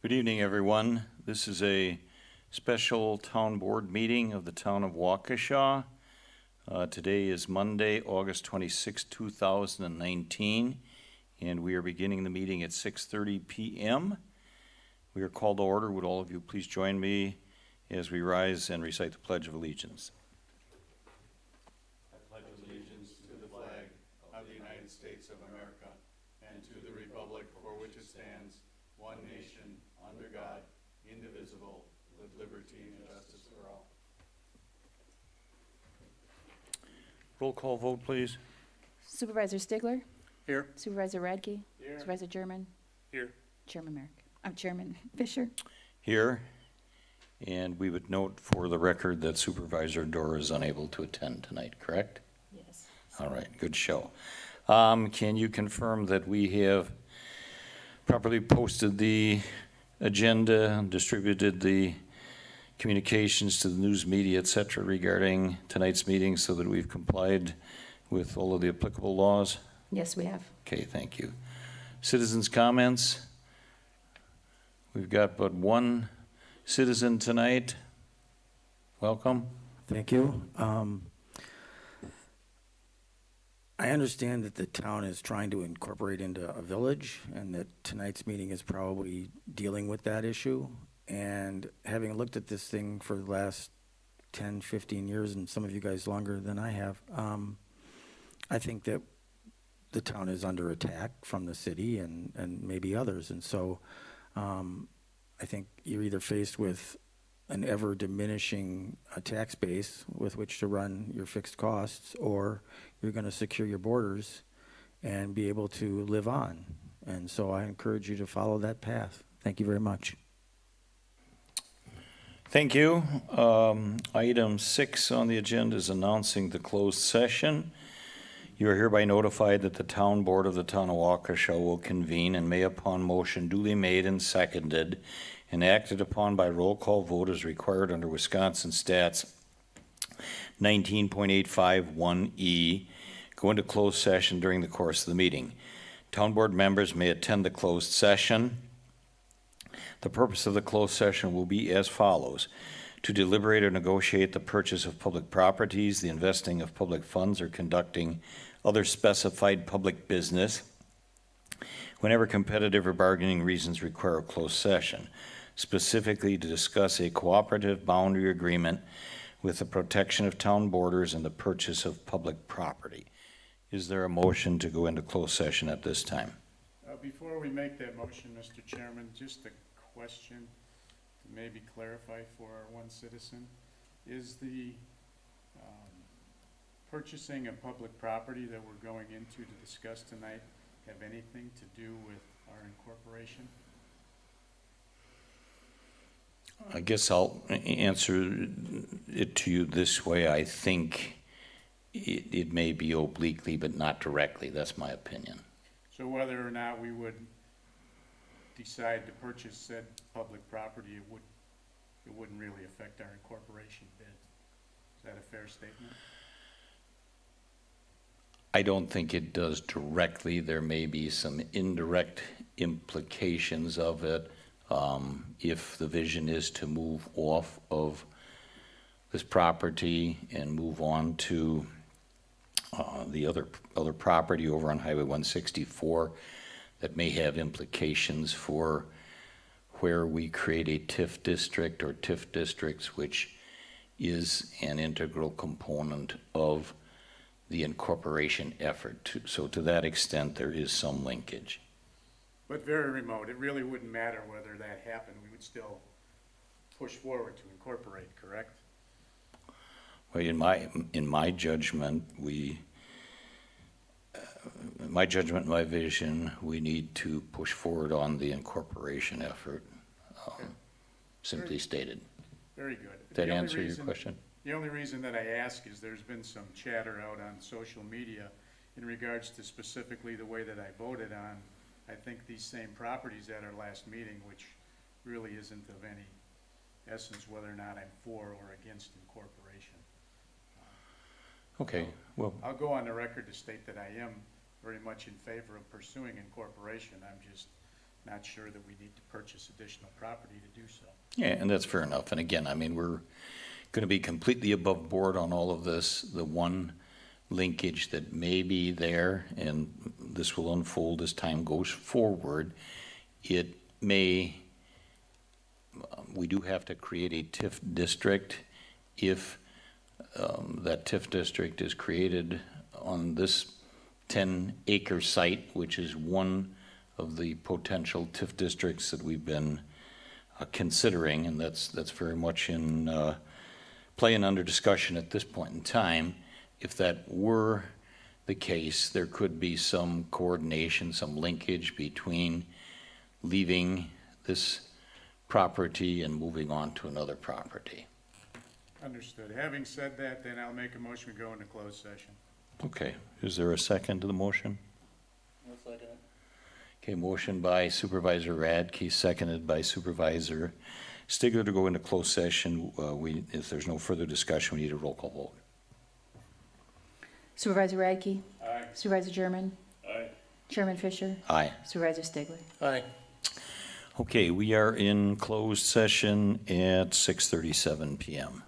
Good evening, everyone. This is a special town board meeting of the town of Waukesha. Today is Monday, August 26, 2019, and we are beginning the meeting at 6:30 p.m. We are called to order. Would all of you please join me as we rise and recite the Pledge of Allegiance? I pledge allegiance to the flag of the United States of America and to the republic for which it stands, one nation, under God, indivisible, with liberty and justice for all. Roll call vote, please. Supervisor Stigler? Here. Supervisor Radke? Here. Supervisor German? Here. Chairman Fisher? Here. And we would note for the record that Supervisor Dorr is unable to attend tonight, correct? Yes. All right, good show. Can you confirm that we have properly posted the agenda and distributed the communications to the news media, et cetera, regarding tonight's meeting so that we've complied with all of the applicable laws? Yes, we have. Okay, thank you. Citizens' comments? We've got but one citizen tonight. Welcome. Thank you. I understand that the town is trying to incorporate into a village and that tonight's meeting is probably dealing with that issue. And having looked at this thing for the last 10, 15 years, and some of you guys longer than I have, I think that the town is under attack from the city and maybe others. And so I think you're either faced with an ever diminishing tax base with which to run your fixed costs, or you're going to secure your borders and be able to live on. And so I encourage you to follow that path. Thank you very much. Thank you. Item 6 on the agenda is announcing the closed session. You are hereby notified that the town board of the town of Waukesha will convene and may, upon motion duly made and seconded and acted upon by roll call vote as required under Wisconsin Stats 19.851E, go into closed session during the course of the meeting. Town board members may attend the closed session. The purpose of the closed session will be as follows: to deliberate or negotiate the purchase of public properties, the investing of public funds, or conducting other specified public business whenever competitive or bargaining reasons require a closed session, specifically to discuss a cooperative boundary agreement with the protection of town borders and the purchase of public property. Is there a motion to go into closed session at this time? Before we make that motion, Mr. Chairman, just a question to maybe clarify for our one citizen. Is the purchasing of public property that we're going into to discuss tonight have anything to do with our incorporation? I guess I'll answer it to you this way. I think it may be obliquely, but not directly. That's my opinion. So whether or not we would decide to purchase said public property, it wouldn't really affect our incorporation bid. Is that a fair statement? I don't think it does directly. There may be some indirect implications of it. If the vision is to move off of this property and move on to the other property over on Highway 164, that may have implications for where we create a TIF district or TIF districts, which is an integral component of the incorporation effort. So to that extent, there is some linkage. But very remote. It really wouldn't matter whether that happened. We would still push forward to incorporate, correct? Well, in my judgment, my vision, we need to push forward on the incorporation effort, simply stated. Very good. Did that answer your question? The only reason that I ask is there's been some chatter out on social media in regards to specifically the way that I voted on, I think, these same properties at our last meeting, which really isn't of any essence whether or not I'm for or against incorporation. Okay, well, I'll go on the record to state that I am very much in favor of pursuing incorporation. I'm just not sure that we need to purchase additional property to do so. Yeah, and that's fair enough. And again, I mean, we're going to be completely above board on all of this. The one linkage that may be there, and this will unfold as time goes forward, it may, we do have to create a TIF district. If that TIF district is created on this 10-acre site, which is one of the potential TIF districts that we've been considering, and that's very much in play and under discussion at this point in time. If that were the case, there could be some coordination, some linkage between leaving this property and moving on to another property. Understood. Having said that, then I'll make a motion to go into closed session. Okay, is there a second to the motion? I'll second it. Okay, motion by Supervisor Radke, seconded by Supervisor Stigler to go into closed session. If there's no further discussion, we need a roll call vote. Supervisor Radke? Aye. Supervisor German? Aye. Chairman Fisher? Aye. Supervisor Stigler? Aye. Okay, we are in closed session at 6:37 PM.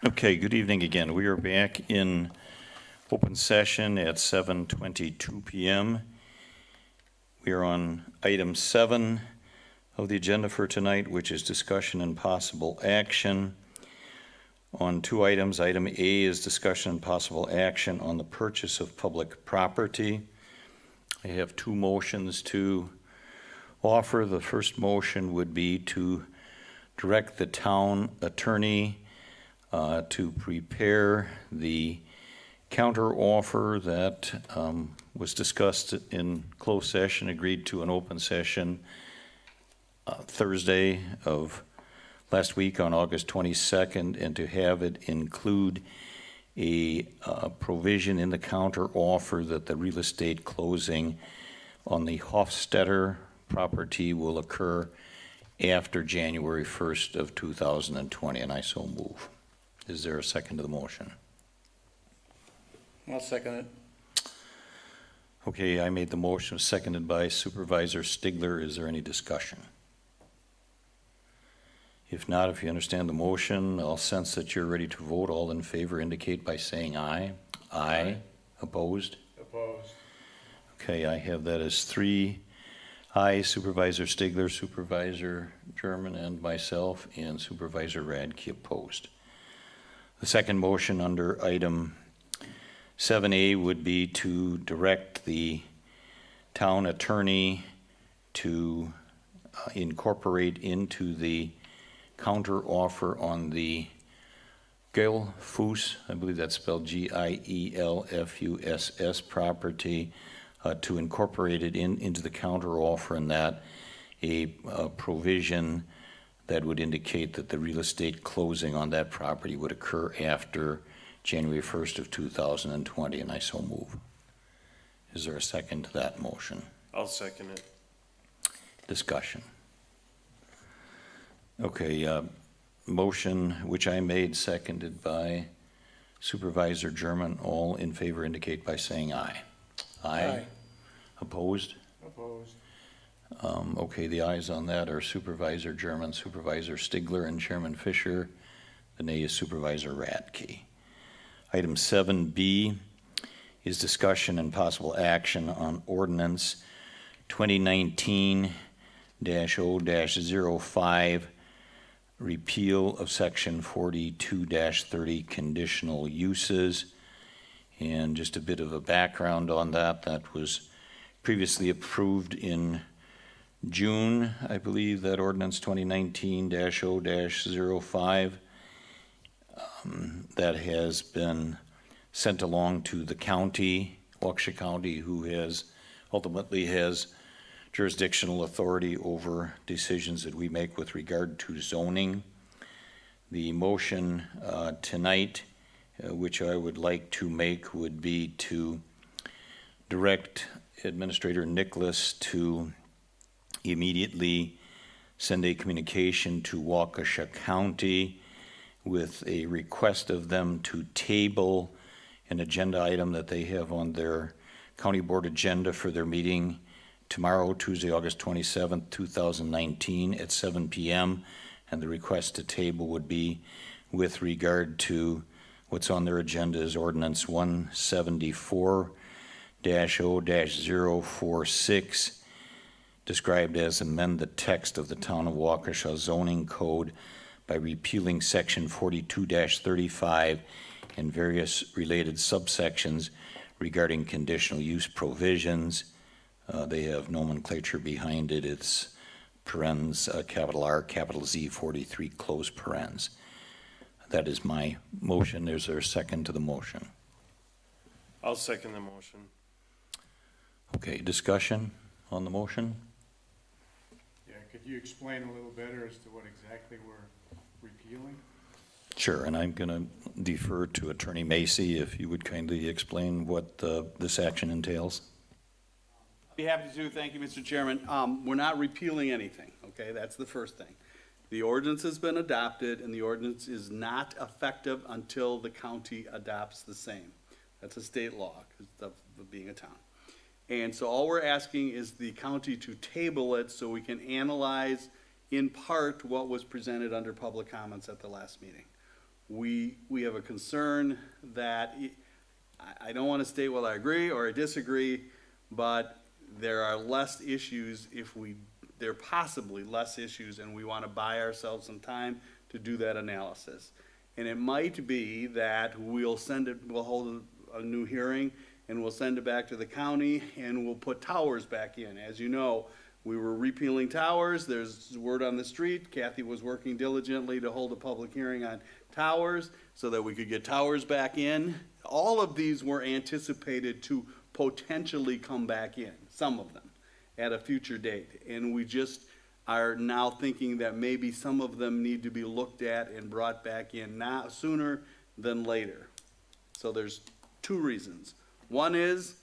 Okay, good evening again. We are back in open session at 7:22 PM. We are on item 7 of the agenda for tonight, which is discussion and possible action on 2 items. Item A is discussion and possible action on the purchase of public property. I have 2 motions to offer. The first motion would be to direct the town attorney to prepare the counter offer that was discussed in closed session, agreed to in open session Thursday of last week on August 22nd, and to have it include a provision in the counter offer that the real estate closing on the Hofstetter property will occur after January 1st of 2020, and I so move. Is there a second to the motion? I'll second it. Okay, I made the motion, seconded by Supervisor Stigler. Is there any discussion? If not, if you understand the motion, I'll sense that you're ready to vote. All in favor indicate by saying aye. Aye. Opposed? Opposed. Okay, I have that as 3 ayes, Supervisor Stigler, Supervisor German, and myself, and Supervisor Radke opposed. The second motion under item 7A would be to direct the town attorney to incorporate into the counter offer on the Gielfuss, I believe that's spelled Gielfuss property, to incorporate it into the counter offer, and that a provision that would indicate that the real estate closing on that property would occur after January 1st of 2020, and I so move. Is there a second to that motion? I'll second it. Discussion. Okay, motion which I made, seconded by Supervisor German. All in favor indicate by saying aye. Aye. Opposed? Opposed. Okay, the ayes on that are Supervisor German, Supervisor Stigler, and Chairman Fisher. The nay is Supervisor Radke. Item 7B is discussion and possible action on ordinance 2019-0-05, repeal of section 42-30 conditional uses. And just a bit of a background on that, that was previously approved in June, I believe, that ordinance 2019-0-05 that has been sent along to the county, Waukesha County, who ultimately has jurisdictional authority over decisions that we make with regard to zoning. The motion tonight, which I would like to make, would be to direct Administrator Nicholas to immediately send a communication to Waukesha County with a request of them to table an agenda item that they have on their county board agenda for their meeting tomorrow, Tuesday, August 27th, 2019 at 7 p.m. And the request to table would be with regard to what's on their agenda is ordinance 174-0-046, described as amend the text of the Town of Waukesha zoning code by repealing section 42-35 and various related subsections regarding conditional use provisions. They have nomenclature behind it. It's parens, capital R, capital Z, 43, close parens. That is my motion. Is there a second to the motion? I'll second the motion. Okay, discussion on the motion? Yeah, could you explain a little better as to what exactly we're repealing? Sure, and I'm going to defer to Attorney Macy if you would kindly explain what this action entails. Be happy to. Thank you, Mr. Chairman. We're not repealing anything, okay? That's the first thing. The ordinance has been adopted, and the ordinance is not effective until the county adopts the same. That's a state law of being a town. And so all we're asking is the county to table it so we can analyze in part what was presented under public comments at the last meeting. we have a concern that, I don't want to state whether I agree or I disagree, but there are less issues there are possibly less issues, and we want to buy ourselves some time to do that analysis. And it might be that we'll hold a new hearing, and we'll send it back to the county, and we'll put towers back in. As you know, we were repealing towers, there's word on the street, Kathy was working diligently to hold a public hearing on towers, so that we could get towers back in. All of these were anticipated to potentially come back in, some of them, at a future date. And we just are now thinking that maybe some of them need to be looked at and brought back in now, sooner than later. So there's two reasons. One is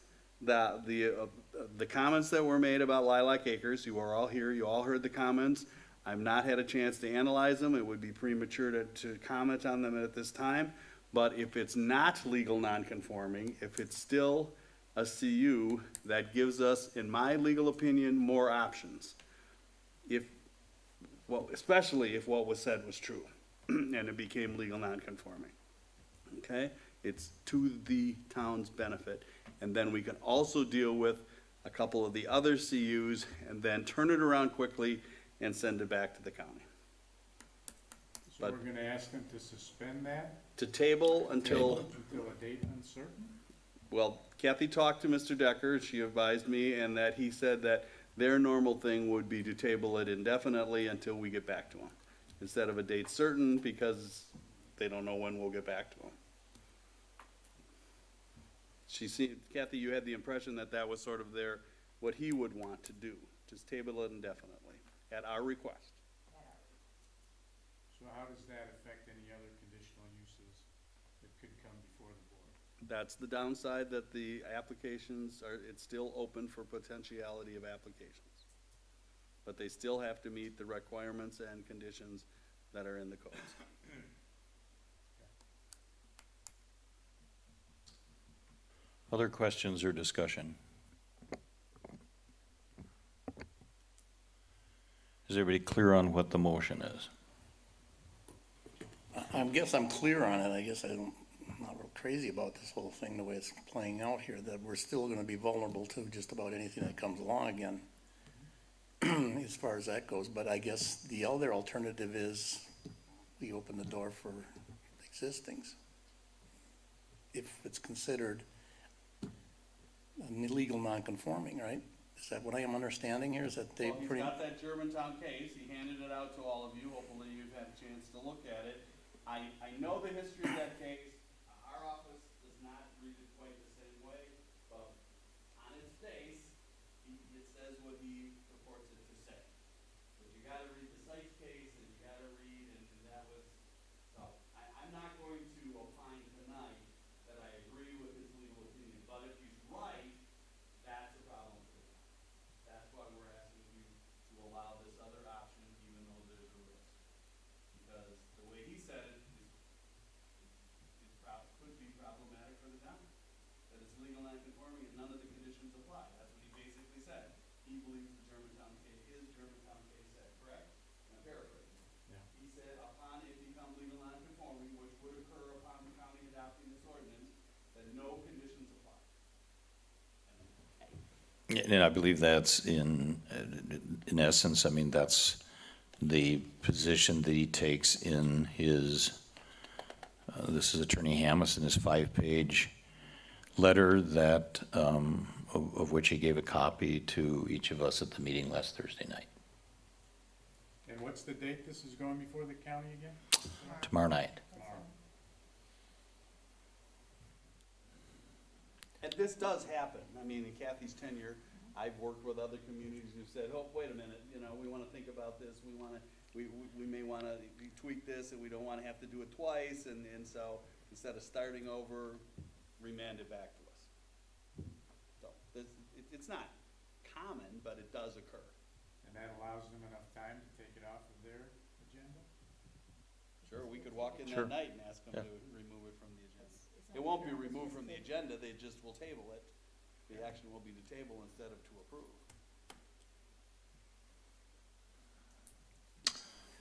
that the comments that were made about Lilac Acres, you are all here, you all heard the comments. I've not had a chance to analyze them. It would be premature to comment on them at this time. But if it's not legal nonconforming, if it's still a CU, that gives us, in my legal opinion, more options. Especially if what was said was true and it became legal nonconforming. Okay? It's to the town's benefit. And then we can also deal with a couple of the other CUs and then turn it around quickly and send it back to the county. So we're gonna ask them to suspend that To table until, until a date uncertain? well, Kathy talked to Mr. Decker, she advised me, and that he said that their normal thing would be to table it indefinitely until we get back to them, instead of a date certain, because they don't know when we'll get back to them. Kathy, you had the impression that that was sort of what he would want to do, just table it indefinitely, at our request. So how does that affect any other conditional uses that could come before the board? That's the downside, that the applications it's still open for potentiality of applications. But they still have to meet the requirements and conditions that are in the codes. Other questions or discussion? Is everybody clear on what the motion is? I guess I'm clear on it. I guess I'm not real crazy about this whole thing, the way it's playing out here, that we're still gonna be vulnerable to just about anything that comes along again, as far as that goes. But I guess the other alternative is we open the door for existings. If it's considered an illegal non-conforming, right? Is that what I am understanding here? Is that they Well, he's pretty? got that Germantown case, he handed it out to all of you, hopefully you've had a chance to look at it. I know the history of that case, our office does not read it quite the same way, but on its face, it says what he purports it to say. But you gotta read the Sykes case, and you gotta read, and that was, so, I'm not going to opine tonight that I agree with his legal opinion, but if he's right, that's a problem for the town. That's why we're asking you to allow this other option, even though there's a risk. Because the way he said it could be problematic for the town. That it's legal non-conforming and none of the conditions apply. That's what he basically said. He believes the Germantown case said, correct? I'm paraphrasing. Yeah. He said upon it become legal non-conforming, which would occur upon the county adopting this ordinance, that no conditions apply. And I believe that's in essence, I mean, that's the position that he takes in his, this is Attorney Hamas in his 5-page letter that, of which he gave a copy to each of us at the meeting last Thursday night, And what's the date this is going before the county again? tomorrow night. Tomorrow. And this does happen. I mean, in Kathy's tenure, I've worked with other communities who said, oh, wait a minute, we want to think about this, we may want to tweak this, and we don't want to have to do it twice, and so instead of starting over, remand it back to us. So, it's not common, but it does occur. And that allows them enough time to take it off of their agenda? Sure, we could walk in Sure. that night and ask them to remove it from the agenda. It won't be removed from the agenda, they just will table it. The action will be to table instead of to approve.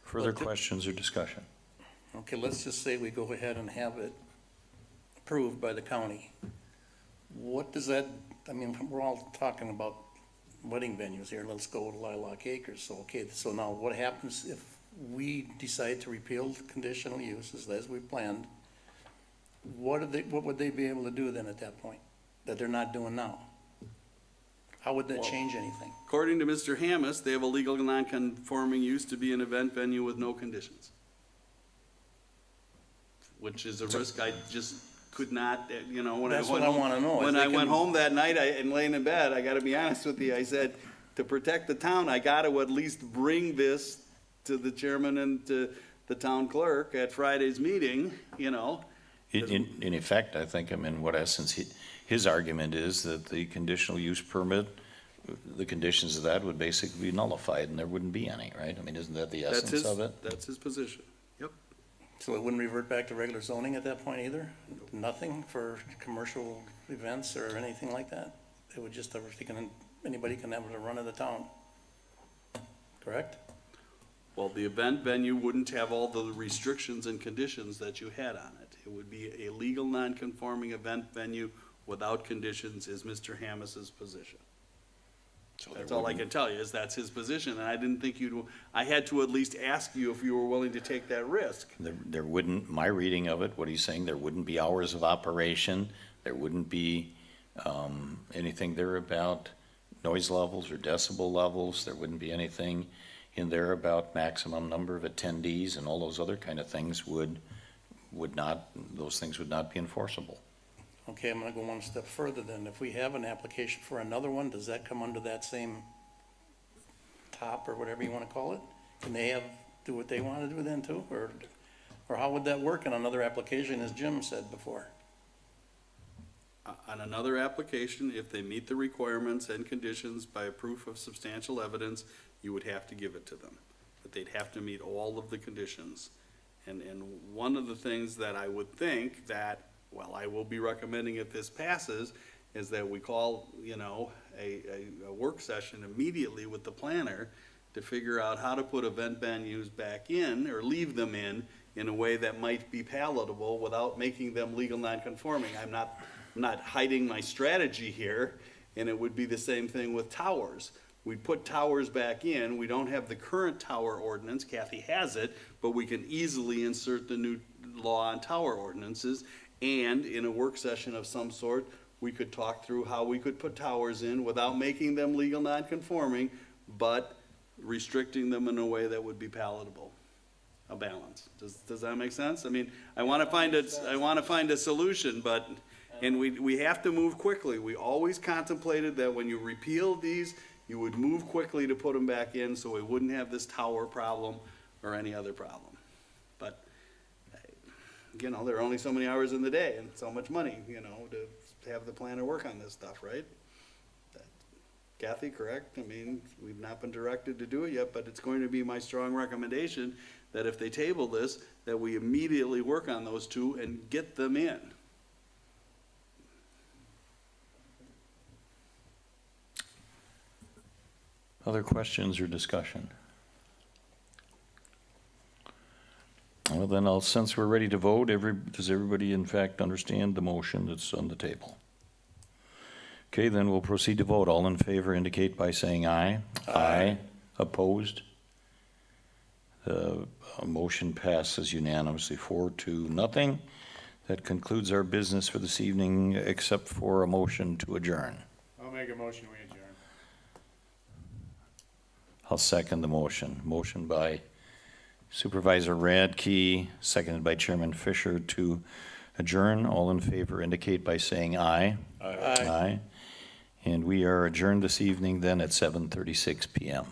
Further questions or discussion? Okay, let's just say we go ahead and have it approved by the county. What does that, I mean, we're all talking about wedding venues here, let's go to Lilac Acres, so, okay, so now what happens if we decide to repeal conditional uses as we planned? What would they be able to do then at that point, that they're not doing now? How would that change anything? According to Mr. Hammes, they have a legal non-conforming use to be an event venue with no conditions. Which is a risk I just could not, you know, when I That's went what I home. wanna know, if When they I went can- home that night and laying in bed, I gotta be honest with you, I said, to protect the town, I gotta at least bring this to the chairman and to the town clerk at Friday's meeting, you know. In effect, I think, I mean, what essence, his argument is that the conditional use permit, the conditions of that would basically be nullified and there wouldn't be any, right? I mean, isn't that the That's essence his, of it? that's his position. Yep. So it wouldn't revert back to regular zoning at that point either? Nothing for commercial events or anything like that? It would just, anybody can have a run of the town, correct? Well, the event venue wouldn't have all the restrictions and conditions that you had on it. It would be a legal non-conforming event venue without conditions is Mr. Hammes's position. So there That's all I wouldn't- can tell you, is that's his position, and I didn't think I had to at least ask you if you were willing to take that risk. There wouldn't, my reading of it, what he's saying, there wouldn't be hours of operation, there wouldn't be anything there about noise levels or decibel levels, there wouldn't be anything in there about maximum number of attendees, and all those other kind of things would not, those things would not be enforceable. Okay, I'm gonna go one step further then. If we have an application for another one, does that come under that same top or whatever you wanna call it? Can they do what they wanna do then too? Or how would that work in another application, as Jim said before? On another application, if they meet the requirements and conditions by a proof of substantial evidence, you would have to give it to them. But they'd have to meet all of the conditions. And one of the things that I would think that, well, I will be recommending if this passes, is that we call, you know, a work session immediately with the planner to figure out how to put event venues back in, or leave them in a way that might be palatable without making them legal non-conforming. I'm not hiding my strategy here, and it would be the same thing with towers. We put towers back in, we don't have the current tower ordinance, Kathy has it, but we can easily insert the new law on tower ordinances, and in a work session of some sort, we could talk through how we could put towers in without making them legal non-conforming, but restricting them in a way that would be palatable. A balance. Does that make sense? I mean, I wanna find a solution, but, and we have to move quickly. We always contemplated that when you repeal these, you would move quickly to put them back in so we wouldn't have this tower problem or any other problem. But, you know, there are only so many hours in the day and so much money, you know, to have the planner work on this stuff, right? Kathy, correct? I mean, we've not been directed to do it yet, but it's going to be my strong recommendation that if they table this, that we immediately work on those two and get them in. Other questions or discussion? Well, then since we're ready to vote, does everybody in fact understand the motion that's on the table? Okay, then we'll proceed to vote. All in favor indicate by saying aye. Aye. Opposed? The motion passes unanimously 4-0. That concludes our business for this evening, except for a motion to adjourn. I'll make a motion, we adjourn. I'll second the motion. Motion by Supervisor Radke, seconded by Chairman Fisher to adjourn. All in favor indicate by saying aye. Aye. And we are adjourned this evening then at 7:36 p.m.